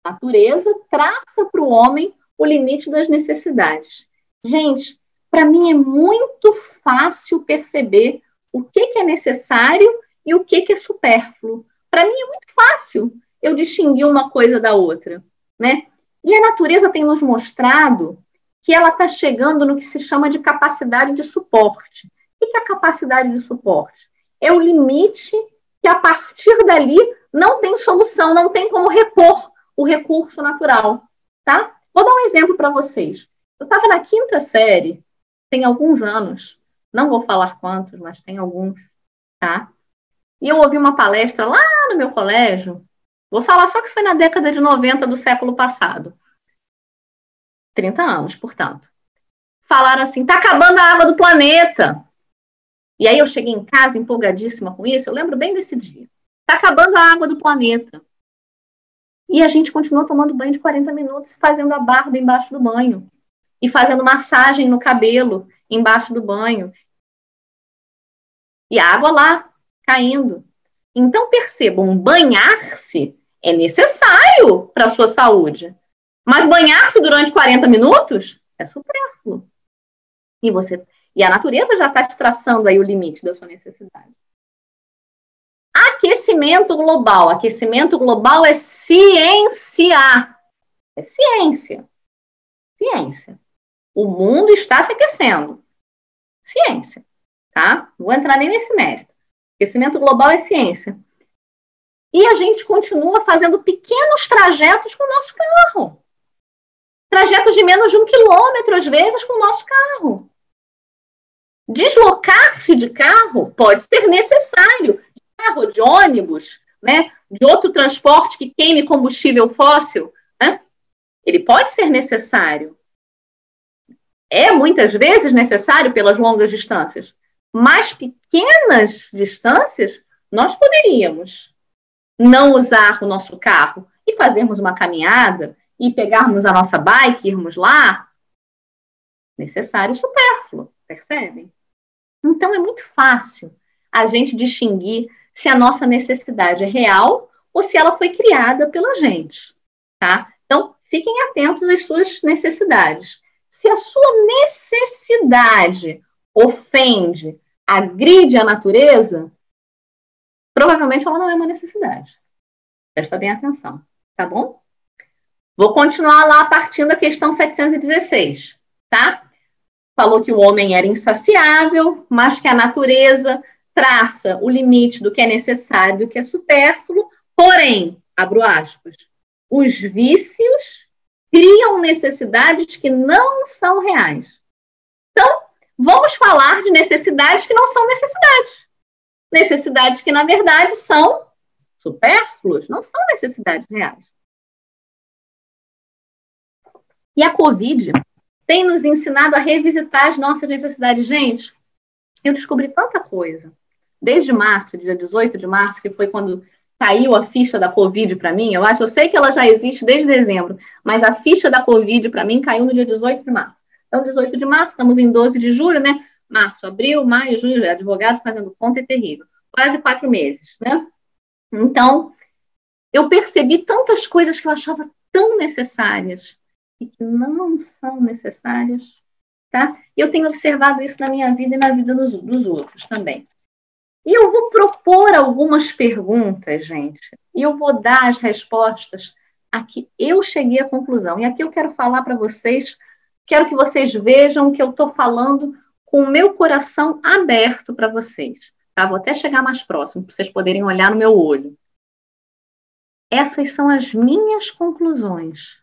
A natureza traça para o homem o limite das necessidades. Gente, para mim é muito fácil perceber o que é necessário e o que é supérfluo. Para mim é muito fácil eu distinguir uma coisa da outra, né? E a natureza tem nos mostrado que ela está chegando no que se chama de capacidade de suporte. O que é a capacidade de suporte? É o limite que, a partir dali, não tem solução, não tem como repor o recurso natural, tá? Vou dar um exemplo para vocês. Eu estava na 5ª série, tem alguns anos, não vou falar quantos, mas tem alguns, tá? E eu ouvi uma palestra lá no meu colégio, vou falar só que foi na década de 90 do século passado. 30 anos, portanto. Falaram assim, tá acabando a água do planeta. E aí eu cheguei em casa empolgadíssima com isso, eu lembro bem desse dia. Tá acabando a água do planeta. E a gente continuou tomando banho de 40 minutos, fazendo a barba embaixo do banho. E fazendo massagem no cabelo embaixo do banho. E a água lá, caindo. Então percebam, banhar-se é necessário para a sua saúde. Mas banhar-se durante 40 minutos é supérfluo. E a natureza já está te traçando aí o limite da sua necessidade. Aquecimento global. Aquecimento global é ciência. É ciência. Ciência. O mundo está se aquecendo. Ciência. Tá? Não vou entrar nem nesse mérito. Aquecimento global é ciência. E a gente continua fazendo pequenos trajetos com o nosso carro. Trajetos de menos de 1 quilômetro, às vezes, com o nosso carro. Deslocar-se de carro pode ser necessário. De carro, de ônibus, né? De outro transporte que queime combustível fóssil, né? Ele pode ser necessário. É muitas vezes necessário pelas longas distâncias. Mas pequenas distâncias, nós poderíamos não usar o nosso carro e fazermos uma caminhada e pegarmos a nossa bike e irmos lá. Necessário e supérfluo, percebem? Então, é muito fácil a gente distinguir se a nossa necessidade é real ou se ela foi criada pela gente, tá? Então, fiquem atentos às suas necessidades. Se a sua necessidade ofende, agride a natureza, provavelmente ela não é uma necessidade. Presta bem atenção, tá bom? Vou continuar lá partindo da questão 716, tá? Falou que o homem era insaciável, mas que a natureza traça o limite do que é necessário, do que é supérfluo, porém, abro aspas, os vícios criam necessidades que não são reais. Então, vamos falar de necessidades que não são necessidades. Necessidades que, na verdade, são supérfluas, não são necessidades reais. E a Covid tem nos ensinado a revisitar as nossas necessidades. Gente, eu descobri tanta coisa. Desde março, dia 18 de março, que foi quando caiu a ficha da Covid para mim. Eu sei que ela já existe desde dezembro, mas a ficha da Covid para mim caiu no dia 18 de março. Então, 18 de março, estamos em 12 de julho, né? Março, abril, maio, junho, advogado fazendo conta é terrível. Quase 4 meses, né? Então, eu percebi tantas coisas que eu achava tão necessárias e que não são necessárias, tá? E eu tenho observado isso na minha vida e na vida dos outros também. E eu vou propor algumas perguntas, gente, e eu vou dar as respostas a que eu cheguei à conclusão. E aqui eu quero falar para vocês, quero que vocês vejam que eu estou falando com o meu coração aberto para vocês. Tá? Vou até chegar mais próximo, para vocês poderem olhar no meu olho. Essas são as minhas conclusões.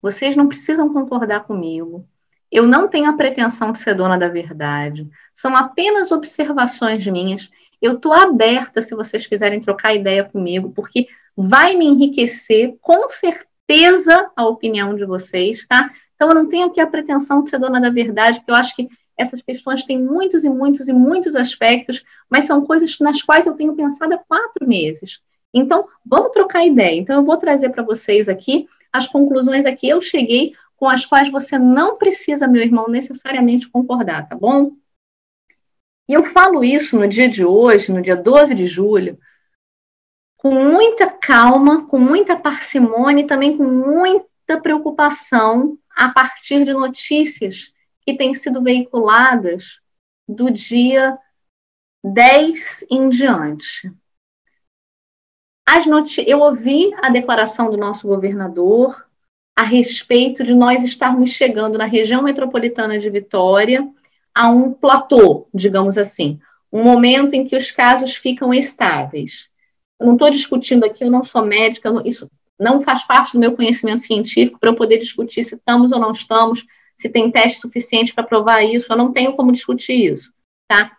Vocês não precisam concordar comigo. Eu não tenho a pretensão de ser dona da verdade. São apenas observações minhas. Eu estou aberta se vocês quiserem trocar ideia comigo, porque vai me enriquecer, com certeza, a opinião de vocês, tá? Então, eu não tenho aqui a pretensão de ser dona da verdade, porque eu acho que essas questões têm muitos e muitos e muitos aspectos, mas são coisas nas quais eu tenho pensado há 4 meses. Então, vamos trocar ideia. Então, eu vou trazer para vocês aqui as conclusões a que eu cheguei, com as quais você não precisa, meu irmão, necessariamente concordar, tá bom? E eu falo isso no dia de hoje, no dia 12 de julho, com muita calma, com muita parcimônia e também com muita preocupação a partir de notícias que têm sido veiculadas do dia 10 em diante. Eu ouvi a declaração do nosso governador a respeito de nós estarmos chegando na região metropolitana de Vitória a um platô, digamos assim, um momento em que os casos ficam estáveis. Eu não estou discutindo aqui, eu não sou médica, isso não faz parte do meu conhecimento científico para eu poder discutir se estamos ou não estamos, se tem teste suficiente para provar isso, eu não tenho como discutir isso, tá?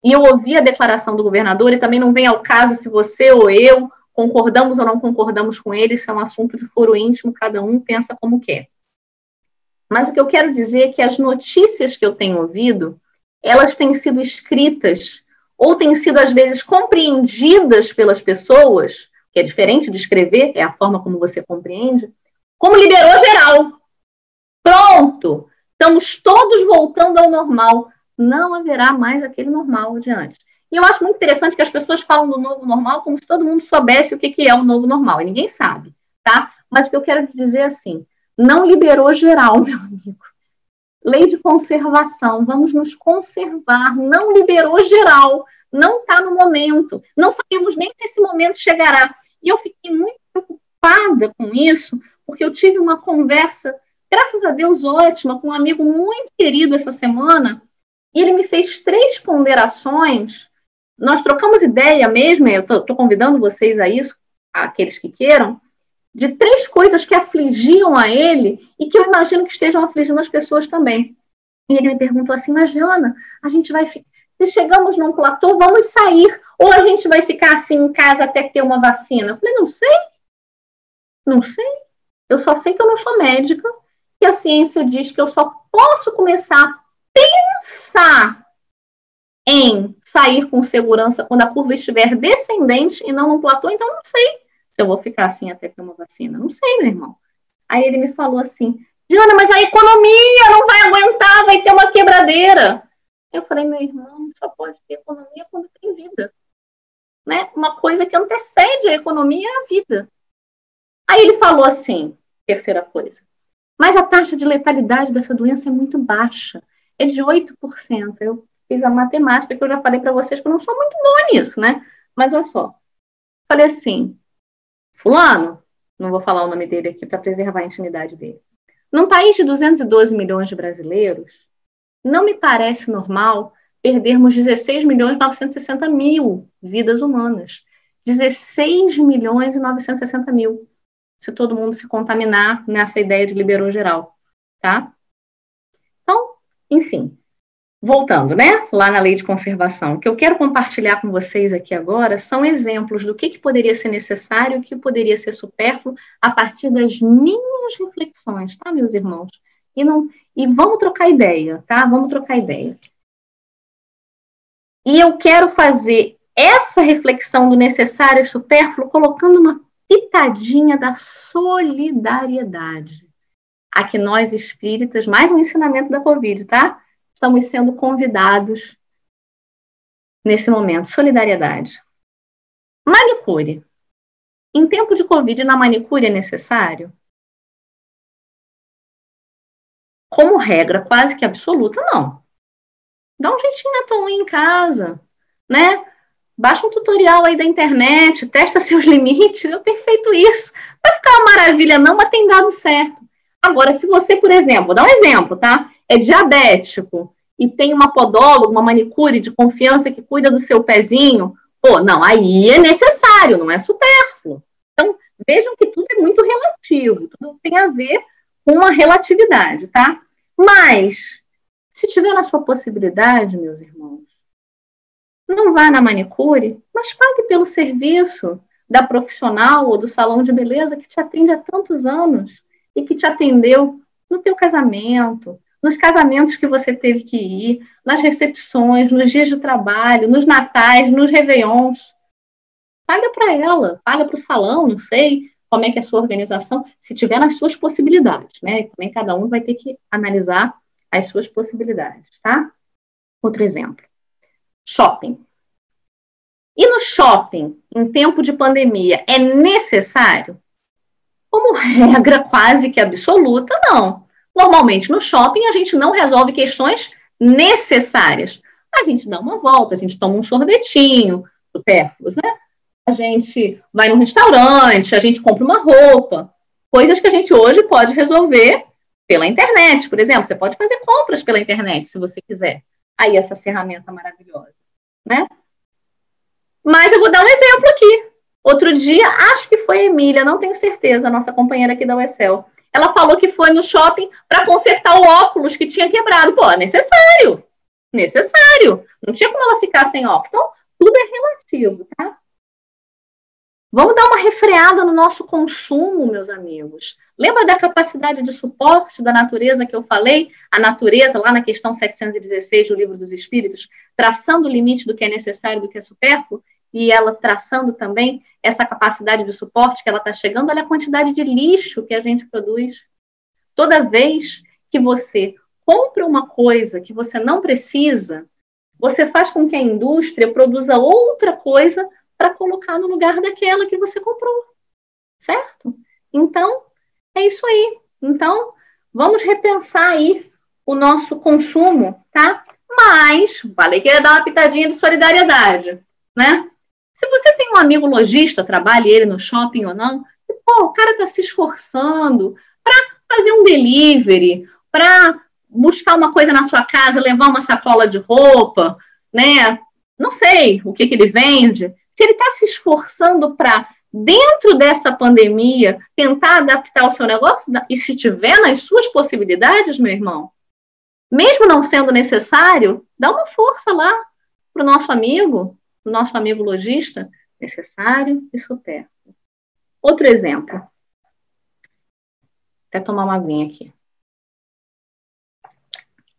E eu ouvi a declaração do governador, e também não vem ao caso se você ou eu concordamos ou não concordamos com ele, isso é um assunto de foro íntimo, cada um pensa como quer. Mas o que eu quero dizer é que as notícias que eu tenho ouvido, elas têm sido escritas ou têm sido, às vezes, compreendidas pelas pessoas, que é diferente de escrever, é a forma como você compreende, como liberou geral. Pronto! Estamos todos voltando ao normal. Não haverá mais aquele normal de antes. E eu acho muito interessante que as pessoas falam do novo normal como se todo mundo soubesse o que é o novo normal. E ninguém sabe, tá? Mas o que eu quero dizer é assim, não liberou geral, meu amigo. Lei de conservação, vamos nos conservar. Não liberou geral. Não está no momento. Não sabemos nem se esse momento chegará. E eu fiquei muito preocupada com isso, porque eu tive uma conversa, graças a Deus, ótima, com um amigo muito querido essa semana, e ele me fez 3 ponderações. Nós trocamos ideia mesmo, eu estou convidando vocês a isso, aqueles que queiram, de 3 coisas que afligiam a ele e que eu imagino que estejam afligindo as pessoas também. E ele me perguntou assim, mas Jana, a gente vai ficar, se chegamos num platô, vamos sair, ou a gente vai ficar assim em casa até ter uma vacina? Eu falei, não sei. Eu só sei que eu não sou médica, e a ciência diz que eu só posso começar a pensar em sair com segurança quando a curva estiver descendente e não num platô, então não sei se eu vou ficar assim até ter uma vacina. Não sei, meu irmão. Aí ele me falou assim, Diana, mas a economia não vai aguentar, vai ter uma quebradeira. Eu falei, meu irmão, só pode ter economia quando tem vida. Né? Uma coisa que antecede a economia é a vida. Aí ele falou assim, terceira coisa, mas a taxa de letalidade dessa doença é muito baixa, é de 8%. Eu fiz a matemática, que eu já falei para vocês que eu não sou muito boa nisso, né? Mas olha só, falei assim, fulano, não vou falar o nome dele aqui para preservar a intimidade dele, num país de 212 milhões de brasileiros, não me parece normal perdermos 16 milhões e 960 mil vidas humanas. 16 milhões e 960 mil. Se todo mundo se contaminar nessa ideia de liberou geral, tá? Então, enfim, voltando, né, lá na lei de conservação, o que eu quero compartilhar com vocês aqui agora são exemplos do que poderia ser necessário e o que poderia ser supérfluo a partir das minhas reflexões, tá, meus irmãos? E vamos trocar ideia, tá? Vamos trocar ideia. E eu quero fazer essa reflexão do necessário e supérfluo colocando uma pitadinha da solidariedade. A que nós espíritas, mais um ensinamento da Covid, tá? Estamos sendo convidados nesse momento. Solidariedade. Manicure. Em tempo de Covid, na manicure é necessário? Como regra quase que absoluta, não. Dá um jeitinho na tua unha em casa, né? Baixa um tutorial aí da internet, testa seus limites. Eu tenho feito isso. Vai ficar uma maravilha não, mas tem dado certo. Agora, se você, por exemplo, vou dar um exemplo, tá? É diabético e tem uma podóloga, uma manicure de confiança que cuida do seu pezinho, pô, não, aí é necessário, não é supérfluo. Então, vejam que tudo é muito relativo, tudo tem a ver com a relatividade, tá? Mas, se tiver na sua possibilidade, meus irmãos, não vá na manicure, mas pague pelo serviço da profissional ou do salão de beleza que te atende há tantos anos e que te atendeu no teu casamento, nos casamentos que você teve que ir, nas recepções, nos dias de trabalho, nos natais, nos réveillons. Paga para ela, paga para o salão, não sei como é que é a sua organização, se tiver nas suas possibilidades, né? E também cada um vai ter que analisar as suas possibilidades, tá? Outro exemplo. Shopping. E no shopping, em tempo de pandemia, é necessário? Como regra quase que absoluta, não. Normalmente, no shopping, a gente não resolve questões necessárias. A gente dá uma volta, a gente toma um sorvetinho, supérfluos, né? A gente vai num restaurante, a gente compra uma roupa. Coisas que a gente hoje pode resolver pela internet, por exemplo. Você pode fazer compras pela internet, se você quiser. Aí, essa ferramenta maravilhosa, né? Mas eu vou dar um exemplo aqui. Outro dia, acho que foi a Emília, não tenho certeza, a nossa companheira aqui da UESL. Ela falou que foi no shopping para consertar o óculos que tinha quebrado. Pô, necessário. Necessário. Não tinha como ela ficar sem óculos. Então, tudo é relativo, tá? Vamos dar uma refreada no nosso consumo, meus amigos. Lembra da capacidade de suporte da natureza que eu falei? A natureza, lá na questão 716 do Livro dos Espíritos, traçando o limite do que é necessário e do que é supérfluo, e ela traçando também essa capacidade de suporte que ela está chegando. Olha a quantidade de lixo que a gente produz. Toda vez que você compra uma coisa que você não precisa, você faz com que a indústria produza outra coisa para colocar no lugar daquela que você comprou, certo? Então, é isso aí. Então, vamos repensar aí o nosso consumo, tá? Mas, vale querer dar uma pitadinha de solidariedade, né? Se você tem um amigo lojista, trabalhe ele no shopping ou não, e, pô, o cara está se esforçando para fazer um delivery, para buscar uma coisa na sua casa, levar uma sacola de roupa, né? Não sei o que ele vende. Se ele está se esforçando para, dentro dessa pandemia, tentar adaptar o seu negócio, e se tiver nas suas possibilidades, meu irmão, mesmo não sendo necessário, dá uma força lá para o nosso amigo lojista, necessário e supérfluo. Outro exemplo. Até tomar uma aguinha aqui.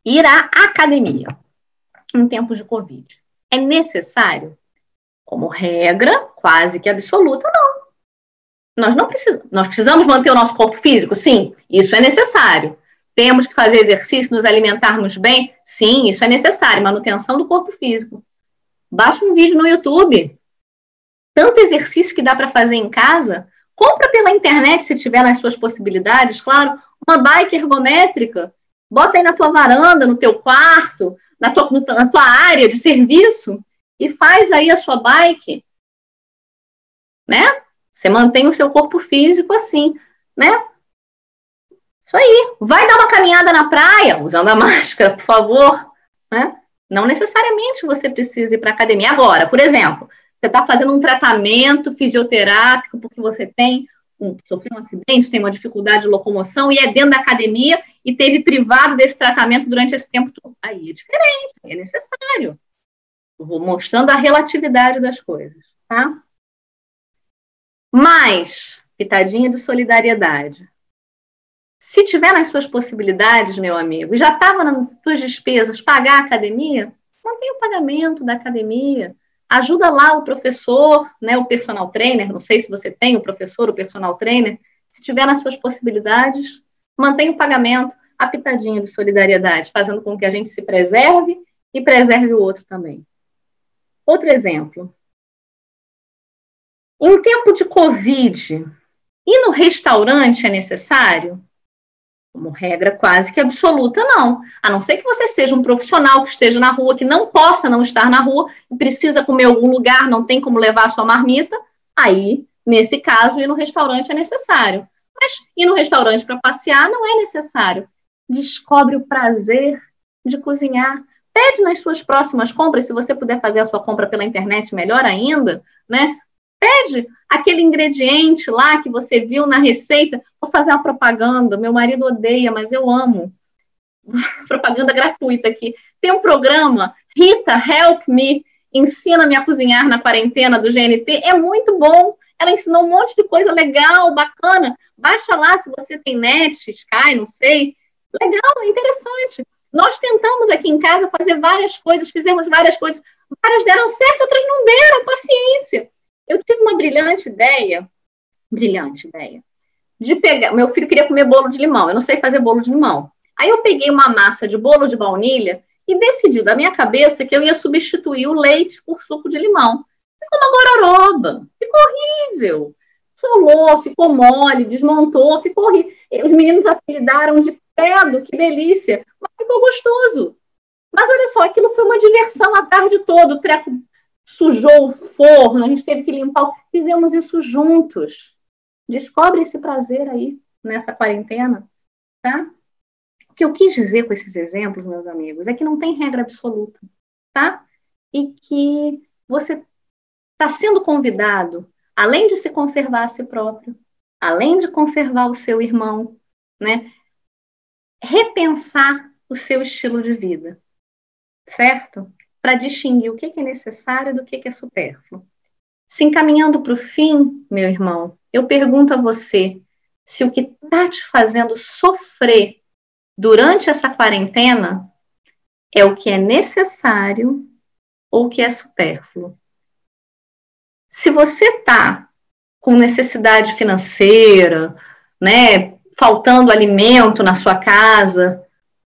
Ir à academia em tempos de Covid. É necessário? Como regra, quase que absoluta, não. Nós precisamos manter o nosso corpo físico? Sim, isso é necessário. Temos que fazer exercício, nos alimentarmos bem? Sim, isso é necessário. Manutenção do corpo físico. Baixa um vídeo no YouTube. Tanto exercício que dá para fazer em casa. Compra pela internet, se tiver nas suas possibilidades, claro. Uma bike ergométrica. Bota aí na tua varanda, no teu quarto, na tua área de serviço. E faz aí a sua bike, né? Você mantém o seu corpo físico assim, né? Isso aí. Vai dar uma caminhada na praia, usando a máscara, por favor, né? Não necessariamente você precisa ir para a academia. Agora, por exemplo, você está fazendo um tratamento fisioterápico porque você sofreu um acidente, tem uma dificuldade de locomoção e é dentro da academia e teve privado desse tratamento durante esse tempo todo. Aí é diferente, é necessário. Vou mostrando a relatividade das coisas, tá? Mas, pitadinha de solidariedade. Se tiver nas suas possibilidades, meu amigo, e já estava nas suas despesas, pagar a academia, mantenha o pagamento da academia. Ajuda lá o professor, né, o personal trainer, não sei se você tem o professor, o personal trainer. Se tiver nas suas possibilidades, mantenha o pagamento, a pitadinha de solidariedade, fazendo com que a gente se preserve e preserve o outro também. Outro exemplo. Em tempo de Covid, ir no restaurante é necessário? como regra quase que absoluta, não. A não ser que você seja um profissional que esteja na rua, que não possa não estar na rua, e precisa comer em algum lugar, não tem como levar a sua marmita, aí, nesse caso, ir no restaurante é necessário. Mas ir no restaurante para passear não é necessário. Descobre o prazer de cozinhar. Pede nas suas próximas compras, se você puder fazer a sua compra pela internet, melhor ainda, né? Pede aquele ingrediente lá que você viu na receita. Vou fazer uma propaganda, meu marido odeia, mas eu amo. Propaganda gratuita aqui. Tem um programa, Rita Help Me, ensina-me a cozinhar na quarentena do GNT. É muito bom. Ela ensinou um monte de coisa legal, bacana. Baixa lá se você tem net, Sky, não sei. Legal, é interessante. Nós tentamos aqui em casa fazer várias coisas, fizemos várias coisas. Várias deram certo, outras não deram, paciência. Eu tive uma brilhante ideia, de pegar... Meu filho queria comer bolo de limão, eu não sei fazer bolo de limão. Aí eu peguei uma massa de bolo de baunilha e decidi da minha cabeça que eu ia substituir o leite por suco de limão. Ficou uma gororoba, ficou horrível. Solou, ficou mole, desmontou, ficou horrível. Os meninos apelidaram de credo, que delícia, mas ficou gostoso. Mas olha só, aquilo foi uma diversão a tarde toda, o treco sujou o forno, a gente teve que limpar, fizemos isso juntos. Descobre esse prazer aí, nessa quarentena, tá? O que eu quis dizer com esses exemplos, meus amigos, é que não tem regra absoluta, tá? E que você está sendo convidado, além de se conservar a si próprio, além de conservar o seu irmão, né? Repensar o seu estilo de vida, certo? Para distinguir o que é necessário do que é supérfluo. Se encaminhando para o fim, meu irmão, eu pergunto a você se o que está te fazendo sofrer durante essa quarentena é o que é necessário ou o que é supérfluo. Se você está com necessidade financeira, né, faltando alimento na sua casa,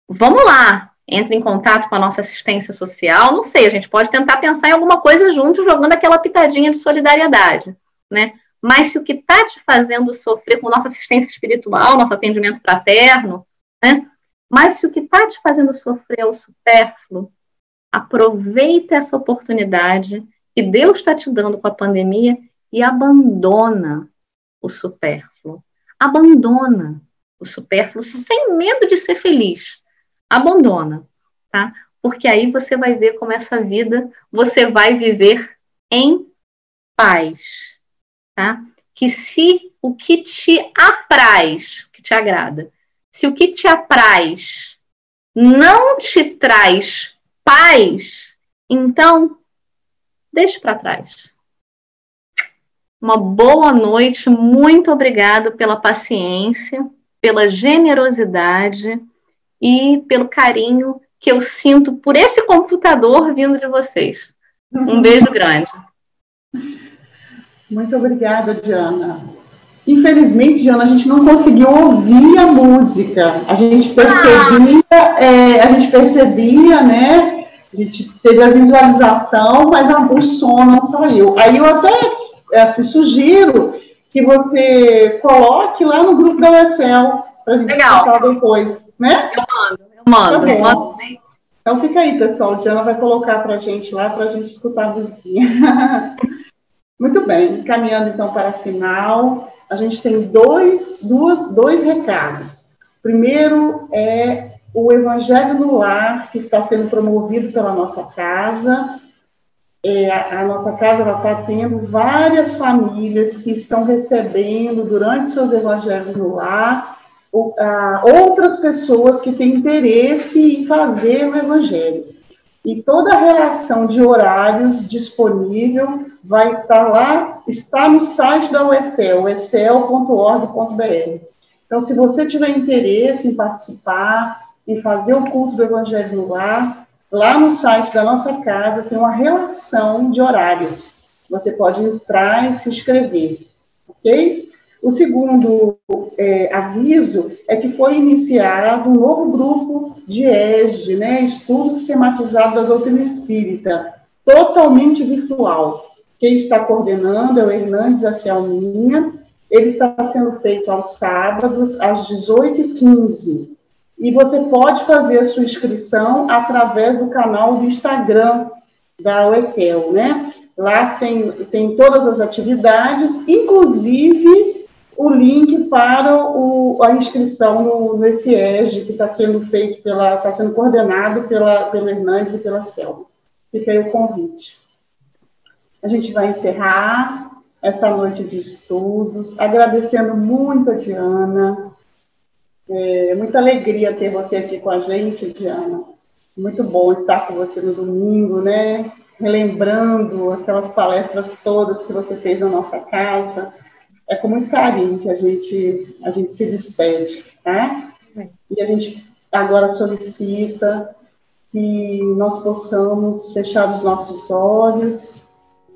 vamos lá, entre em contato com a nossa assistência social, não sei, a gente pode tentar pensar em alguma coisa junto, jogando aquela pitadinha de solidariedade, né? Mas se o que está te fazendo sofrer com nossa assistência espiritual, nosso atendimento fraterno, né? Mas se o que está te fazendo sofrer é o supérfluo, aproveita essa oportunidade que Deus está te dando com a pandemia e abandona o supérfluo. Abandona o supérfluo sem medo de ser feliz. Abandona, tá? Porque aí você vai ver como essa vida você vai viver em paz, tá? Que se o que te apraz, o que te agrada, se o que te apraz não te traz paz, então deixe para trás. Uma boa noite, muito obrigada pela paciência, pela generosidade e pelo carinho que eu sinto por esse computador vindo de vocês. Um beijo grande. Muito obrigada, Diana. Infelizmente, Diana, a gente não conseguiu ouvir a música. A gente percebia, né? A gente teve a visualização, mas o som não saiu. Aí eu até sugiro que você coloque lá no grupo da USL para a gente escutar depois, né? Eu mando. Tá bom. Então fica aí, pessoal. A Diana vai colocar para a gente lá, para a gente escutar a musiquinha. Muito bem, caminhando então para a final, a gente tem dois recados. Primeiro é o Evangelho no Lar, que está sendo promovido pela nossa casa. A nossa casa está tendo várias famílias que estão recebendo, durante seus Evangelhos no Lar, outras pessoas que têm interesse em fazer o Evangelho. E toda a relação de horários disponível vai estar lá, está no site da USL, usl.org.br. Então, se você tiver interesse em participar, em fazer o culto do Evangelho no Lar, lá no site da nossa casa tem uma relação de horários. Você pode entrar e se inscrever, ok? O segundo aviso é que foi iniciado um novo grupo de ESD, né, Estudo Sistematizado da Doutrina Espírita, totalmente virtual. Quem está coordenando é o Hernandes Acialminha, Ele está sendo feito aos sábados, às 18h15. E você pode fazer a sua inscrição através do canal do Instagram da UESEL, né? Lá tem todas as atividades, inclusive o link para a inscrição no ESIEG, que está sendo feito está sendo coordenado pelo Hernandes e pela Selma. Fica aí o convite. A gente vai encerrar essa noite de estudos, agradecendo muito a Diana. É muita alegria ter você aqui com a gente, Diana. Muito bom estar com você no domingo, né? Relembrando aquelas palestras todas que você fez na nossa casa. É com muito carinho que a gente se despede, tá? E a gente agora solicita que nós possamos fechar os nossos olhos,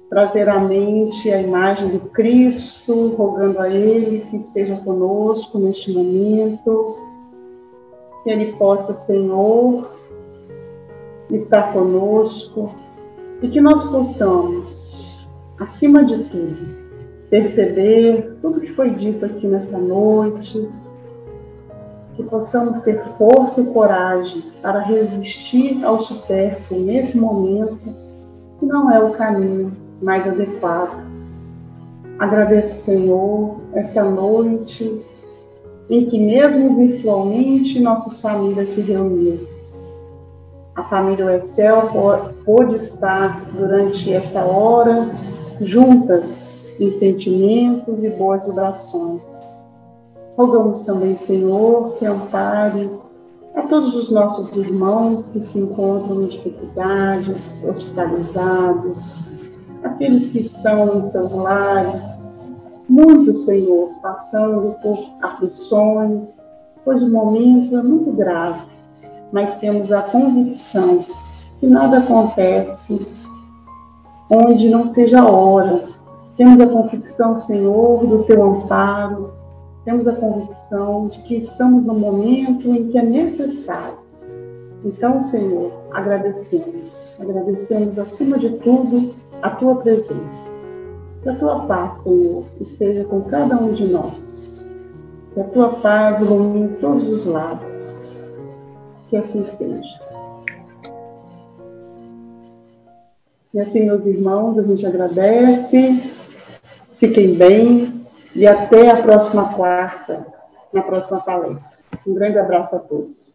trazer à mente a imagem do Cristo, rogando a Ele que esteja conosco neste momento, que Ele possa, Senhor, estar conosco, e que nós possamos, acima de tudo, perceber tudo que foi dito aqui nessa noite, que possamos ter força e coragem para resistir ao supérfluo nesse momento, que não é o caminho mais adequado. Agradeço, Senhor, esta noite em que mesmo virtualmente nossas famílias se reuniram. A família UESEL pôde estar durante esta hora juntas em sentimentos e boas vibrações. Rogamos também, Senhor, que ampare a todos os nossos irmãos que se encontram em dificuldades, hospitalizados, aqueles que estão em seus lares, muitos, Senhor, passando por aflições, pois o momento é muito grave, mas temos a convicção que nada acontece onde não seja a hora. Temos a convicção, Senhor, do Teu amparo, temos a convicção de que estamos no momento em que é necessário. Então, Senhor, agradecemos acima de tudo a Tua presença. Que a Tua paz, Senhor, esteja com cada um de nós. Que a Tua paz ilumine todos os lados. Que assim seja. E assim, meus irmãos, a gente agradece. Fiquem bem e até a próxima quarta, na próxima palestra. Um grande abraço a todos.